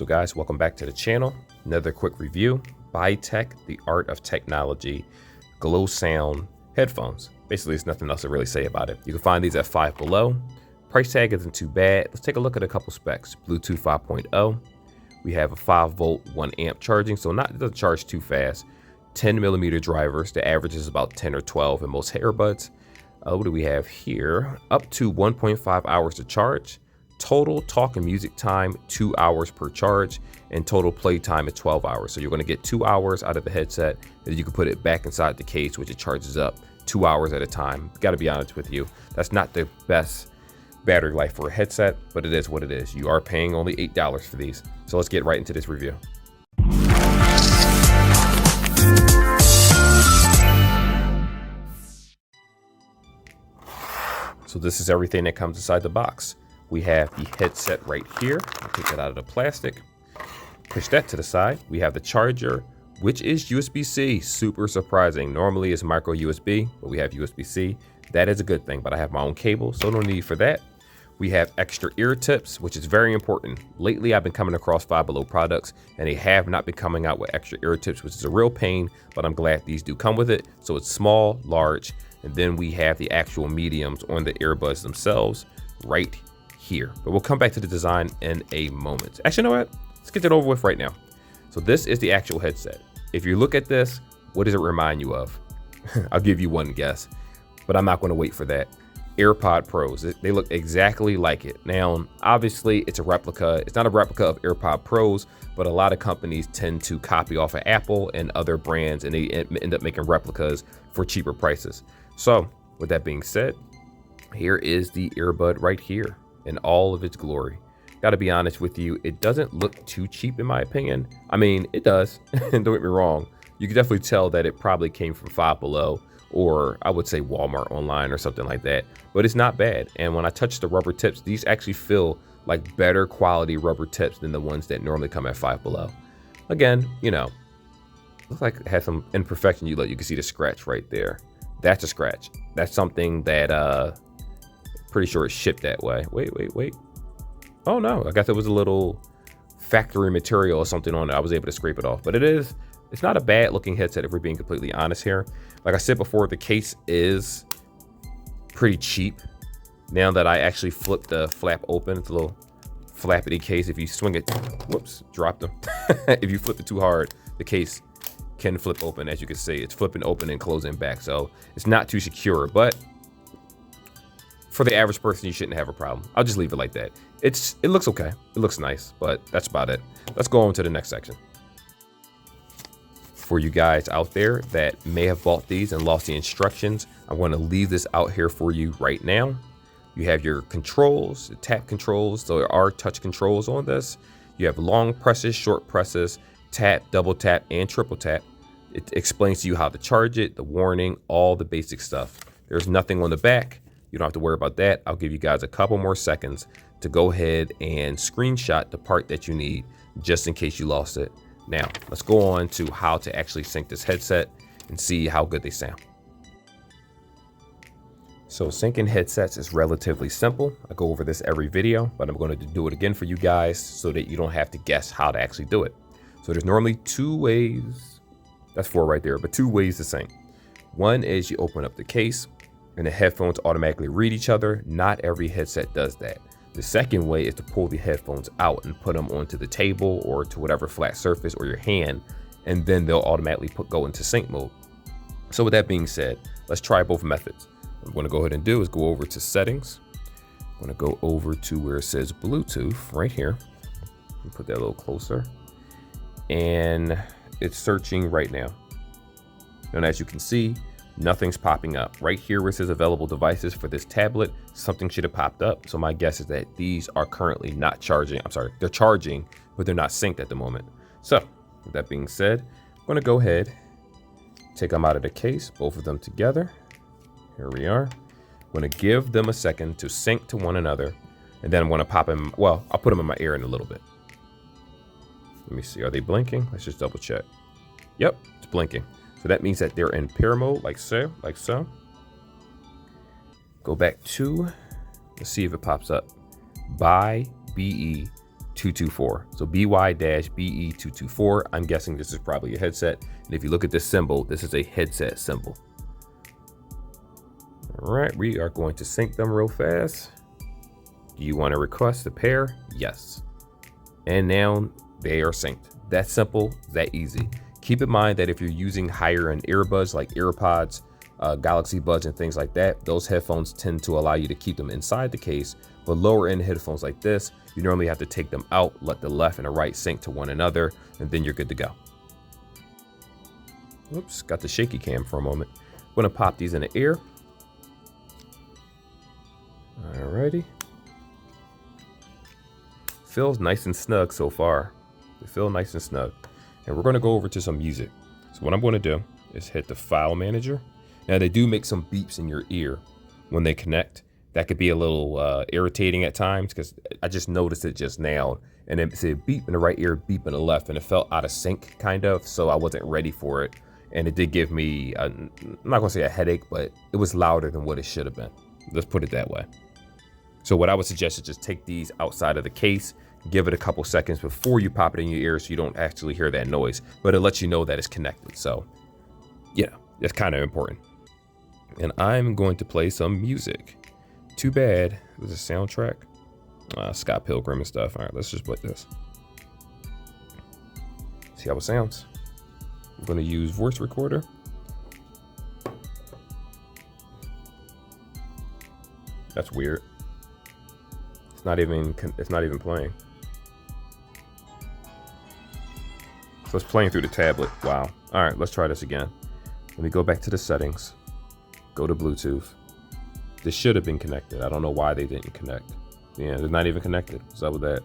So guys, welcome back to the channel. Another quick review. Bytech, the art of technology, Glow Sound headphones. Basically, there's nothing else to really say about it. You can find these at Five Below. Price tag isn't too bad. Let's take a look at a couple specs. Bluetooth 5.0. We have a 5 volt, 1 amp charging, so it doesn't charge too fast. 10mm drivers. The average is about 10 or 12 in most earbuds. What do we have here? Up to 1.5 hours to charge. Total talk and music time, 2 hours per charge, and total play time is 12 hours. So you're going to get 2 hours out of the headset, and you can put it back inside the case, which it charges up 2 hours at a time. Got to be honest with you, that's not the best battery life for a headset, but it is what it is. You are paying only $8 for these. So let's get right into this review. So this is everything that comes inside the box. We have the headset right here. I'll take that out of the plastic. Push that to the side. We have the charger, which is USB-C. Super surprising. Normally it's micro USB, but we have USB-C. That is a good thing, but I have my own cable, so no need for that. We have extra ear tips, which is very important. Lately, I've been coming across Five Below products, and they have not been coming out with extra ear tips, which is a real pain, but I'm glad these do come with it. So it's small, large, and then we have the actual mediums on the earbuds themselves right here. But we'll come back to the design in a moment. Actually, you know what? Let's get that over with right now. So this is the actual headset. If you look at this, what does it remind you of? I'll give you one guess, but I'm not going to wait for that. AirPod Pros. They look exactly like it. Now, obviously, it's a replica. It's not a replica of AirPod Pros, but a lot of companies tend to copy off of Apple and other brands, and they end up making replicas for cheaper prices. So, with that being said, here is the earbud right here in all of its glory. Got to be honest with you, it doesn't look too cheap in my opinion. I mean, it does. Don't get me wrong. You can definitely tell that it probably came from Five Below, or I would say Walmart online or something like that, but it's not bad. And when I touch the rubber tips, these actually feel like better quality rubber tips than the ones that normally come at Five Below. Again, you know, looks like it has some imperfection. You can see the scratch right there. That's a scratch. That's something that pretty sure it's shipped that way. Wait. Oh no, I guess it was a little factory material or something on it. I was able to scrape it off, but it's not a bad looking headset if we're being completely honest here. Like I said before, the case is pretty cheap. Now that I actually flip the flap open, it's a little flappity case. If you swing it, whoops, dropped them. If you flip it too hard, the case can flip open. As you can see, it's flipping open and closing back. So it's not too secure, but for the average person, you shouldn't have a problem. I'll just leave it like that. It looks okay. It looks nice, but that's about it. Let's go on to the next section. For you guys out there that may have bought these and lost the instructions, I'm going to leave this out here for you right now. You have your controls, the tap controls. So there are touch controls on this. You have long presses, short presses, tap, double tap, and triple tap. It explains to you how to charge it, the warning, all the basic stuff. There's nothing on the back. You don't have to worry about that. I'll give you guys a couple more seconds to go ahead and screenshot the part that you need just in case you lost it. Now, let's go on to how to actually sync this headset and see how good they sound. So syncing headsets is relatively simple. I go over this every video, but I'm going to do it again for you guys so that you don't have to guess how to actually do it. So there's normally two ways, that's 4 right there, but 2 ways to sync. One is you open up the case and the headphones automatically read each other. Not every headset does that. The second way is to pull the headphones out and put them onto the table or to whatever flat surface or your hand, and then they'll automatically go into sync mode. So with that being said, let's try both methods. What I'm going to go ahead and do is go over to settings. I'm going to go over to where it says Bluetooth right here. And put that a little closer. And it's searching right now. And as you can see, nothing's popping up. Right here where it says available devices for this tablet, something should have popped up. So my guess is that these are currently not charging. I'm sorry, they're charging, but they're not synced at the moment. So with that being said, I'm going to go ahead, take them out of the case, both of them together. Here we are. I'm going to give them a second to sync to one another. And then I'm going to pop them. Well, I'll put them in my ear in a little bit. Let me see. Are they blinking? Let's just double check. Yep, it's blinking. So that means that they're in pair mode, like so, Go back to, let's see if it pops up. Buy BE 224. So BY-BE224. I'm guessing this is probably a headset. And if you look at this symbol, this is a headset symbol. All right, we are going to sync them real fast. Do you want to request a pair? Yes. And now they are synced. That simple, that easy. Keep in mind that if you're using higher end earbuds like AirPods, Galaxy Buds and things like that, those headphones tend to allow you to keep them inside the case. But lower end headphones like this, you normally have to take them out, let the left and the right sync to one another, and then you're good to go. Oops, got the shaky cam for a moment. I'm gonna pop these in the ear. Alrighty. Feels nice and snug so far. They feel nice and snug. And we're gonna go over to some music. So what I'm gonna do is hit the file manager. Now they do make some beeps in your ear when they connect. That could be a little irritating at times because I just noticed it just now. And it said beep in the right ear, beep in the left, and it felt out of sync kind of, so I wasn't ready for it. And it did give me, I'm not gonna say a headache, but it was louder than what it should have been. Let's put it that way. So what I would suggest is just take these outside of the case, give it a couple seconds before you pop it in your ear so you don't actually hear that noise, but it lets you know that it's connected. So yeah, it's kind of important. And I'm going to play some music. Too bad there's a soundtrack. Scott Pilgrim and stuff. All right, let's just put this. See how it sounds. I'm going to use voice recorder. That's weird. It's not even playing. So it's playing through the tablet. Wow. All right, let's try this again. Let me go back to the settings. Go to Bluetooth. This should have been connected. I don't know why they didn't connect. Yeah, they're not even connected. What's up with that?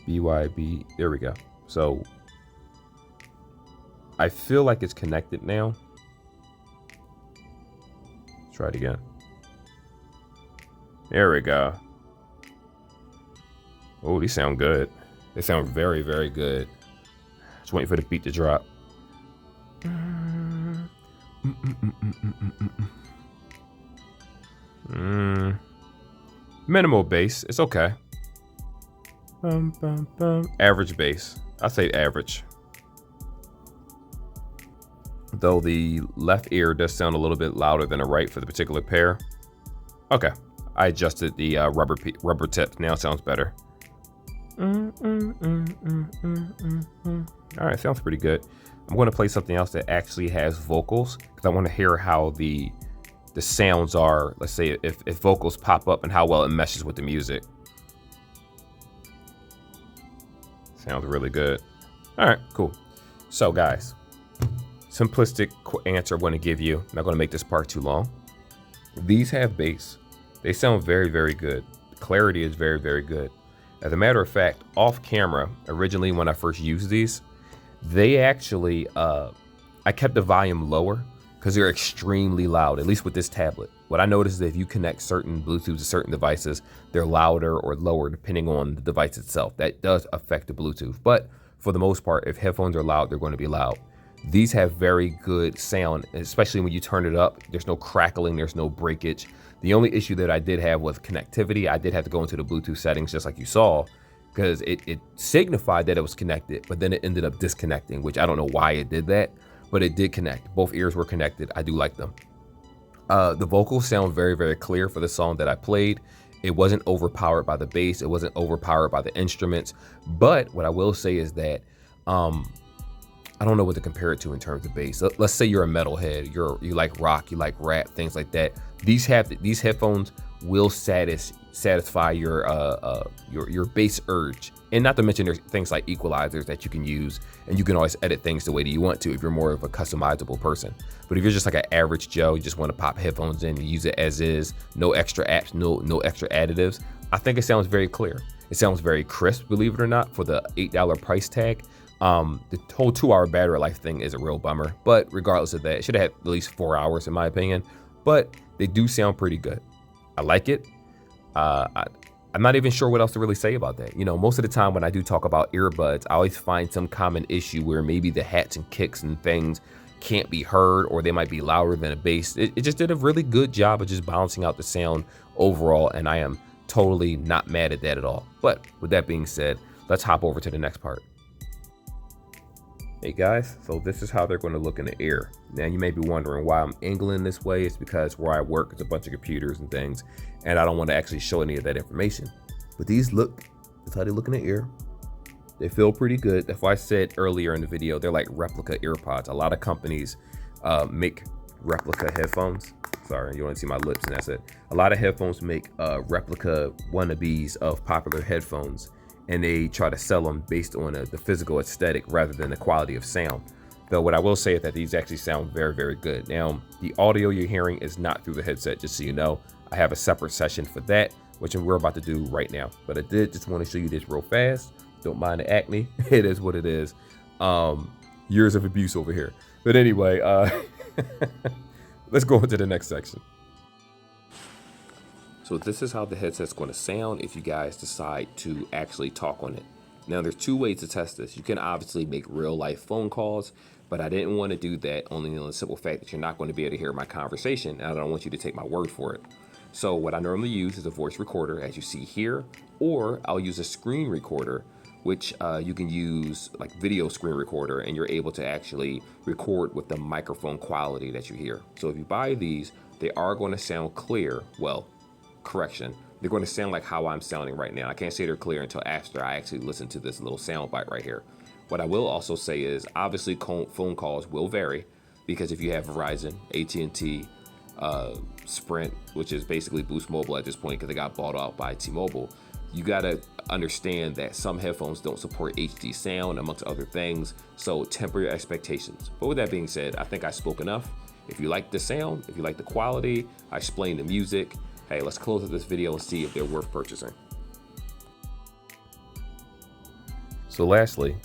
BYB. There we go. So I feel like it's connected now. Let's try it again. There we go. Oh, these sound good. They sound very, very good. Just waiting for the beat to drop. Minimal bass. It's okay. Average bass. I'd say average. Though the left ear does sound a little bit louder than the right for the particular pair. Okay. I adjusted the rubber tip. Now it sounds better. All right, sounds pretty good. I'm going to play something else that actually has vocals because I want to hear how the sounds are. Let's say if vocals pop up and how well it meshes with the music. Sounds really good. All right, cool. So guys, simplistic answer I'm going to give you. I'm not going to make this part too long. These have bass. They sound very, very good. The clarity is very, very good. As a matter of fact, off camera, originally when I first used these, they actually, I kept the volume lower because they're extremely loud, at least with this tablet. What I noticed is that if you connect certain Bluetooth to certain devices, they're louder or lower depending on the device itself. That does affect the Bluetooth. But for the most part, if headphones are loud, they're going to be loud. These have very good sound, especially when you turn it up. There's no crackling, there's no breakage. The only issue that I did have was connectivity. I did have to go into the Bluetooth settings just like you saw, because it signified that it was connected, but then it ended up disconnecting, which I don't know why it did that, but it did connect. Both ears were connected. I do like them. The vocals sound very, very clear for the song that I played. It wasn't overpowered by the bass. It wasn't overpowered by the instruments. But what I will say is that I don't know what to compare it to in terms of bass. Let's say you're a metalhead, you like rock, you like rap, things like that. These headphones will satisfy your bass urge. And not to mention there's things like equalizers that you can use, and you can always edit things the way that you want to if you're more of a customizable person. But if you're just like an average Joe, you just want to pop headphones in and use it as is, no extra apps, no extra additives, I think it sounds very clear. It sounds very crisp, believe it or not, for the $8 price tag. The whole 2-hour battery life thing is a real bummer, but regardless of that, it should have had at least 4 hours in my opinion, but they do sound pretty good. I like it. I'm not even sure what else to really say about that. You know, most of the time when I do talk about earbuds, I always find some common issue where maybe the hats and kicks and things can't be heard, or they might be louder than a bass. It just did a really good job of just balancing out the sound overall, and I am totally not mad at that at all. But with that being said, let's hop over to the next part. Hey guys, so this is how they're going to look in the ear. Now you may be wondering why I'm angling this way. It's because where I work is a bunch of computers and things, and I don't want to actually show any of that information. But these look, that's how they look in the ear. They feel pretty good. That's why I said earlier in the video, they're like replica earpods. A lot of companies make replica headphones. Sorry, you only see my lips and that's it. A lot of headphones make replica wannabes of popular headphones, and they try to sell them based on the physical aesthetic rather than the quality of sound. Though what I will say is that these actually sound very, very good. Now, the audio you're hearing is not through the headset, just so you know. I have a separate session for that, which we're about to do right now. But I did just want to show you this real fast. Don't mind the acne. It is what it is. Years of abuse over here. But anyway, let's go into the next section. So this is how the headset's going to sound if you guys decide to actually talk on it. Now there's two ways to test this. You can obviously make real life phone calls, but I didn't want to do that only on the simple fact that you're not going to be able to hear my conversation, and I don't want you to take my word for it. So what I normally use is a voice recorder, as you see here, or I'll use a screen recorder, which you can use like video screen recorder, and you're able to actually record with the microphone quality that you hear. So if you buy these, they are going to sound clear. Well, correction, they're going to sound like how I'm sounding right now. I can't say they're clear until after I actually listen to this little sound bite right here. What I will also say is obviously phone calls will vary, because if you have Verizon, AT&T, Sprint, which is basically Boost Mobile at this point because they got bought out by T-Mobile, you got to understand that some headphones don't support HD sound, amongst other things, so temper your expectations. But with that being said, I think I spoke enough. If you like the sound, if you like the quality, I explained the music, hey, let's close up this video and see if they're worth purchasing. So lastly,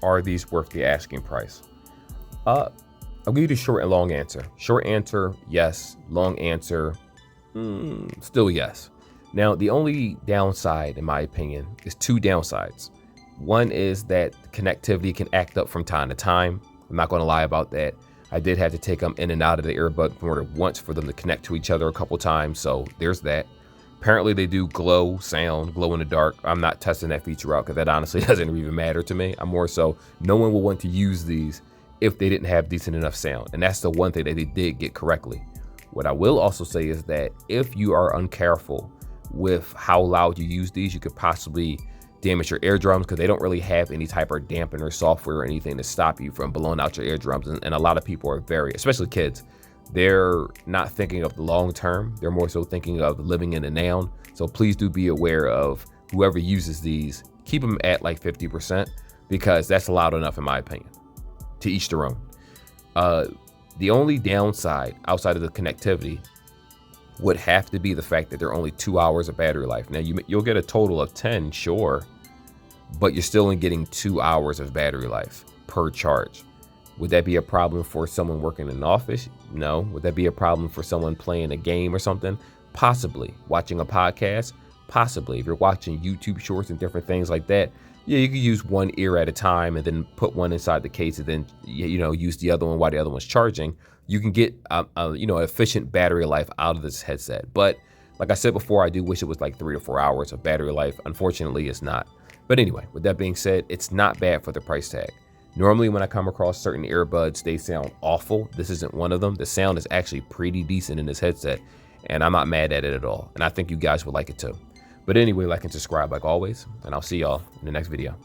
are these worth the asking price? I'll give you the short and long answer. Short answer, yes. Long answer, still yes. Now, the only downside, in my opinion, is two downsides. One is that connectivity can act up from time to time. I'm not going to lie about that. I did have to take them in and out of the earbud more than once for them to connect to each other a couple times, so there's that. Apparently they do glow sound, glow in the dark. I'm not testing that feature out because that honestly doesn't even matter to me. I'm more so, no one will want to use these if they didn't have decent enough sound. And that's the one thing that they did get correctly. What I will also say is that if you are uncareful with how loud you use these, you could possibly damage your eardrums, because they don't really have any type of dampener software or anything to stop you from blowing out your eardrums. And a lot of people are especially kids, they're not thinking of the long term. They're more so thinking of living in the now. So please do be aware of whoever uses these, keep them at like 50%, because that's loud enough in my opinion. To each their own. The only downside outside of the connectivity would have to be the fact that they're only 2 hours of battery life. Now you'll get a total of 10, sure, but you're still only getting 2 hours of battery life per charge. Would that be a problem for someone working in an office? No. Would that be a problem for someone playing a game or something? Possibly. Watching a podcast? Possibly. If you're watching YouTube shorts and different things like that, yeah, you could use one ear at a time and then put one inside the case and then, use the other one while the other one's charging. You can get, efficient battery life out of this headset. But like I said before, I do wish it was like 3 to 4 hours of battery life. Unfortunately, it's not. But anyway, with that being said, it's not bad for the price tag. Normally, when I come across certain earbuds, they sound awful. This isn't one of them. The sound is actually pretty decent in this headset, and I'm not mad at it at all. And I think you guys would like it too. But anyway, like and subscribe like always, and I'll see y'all in the next video.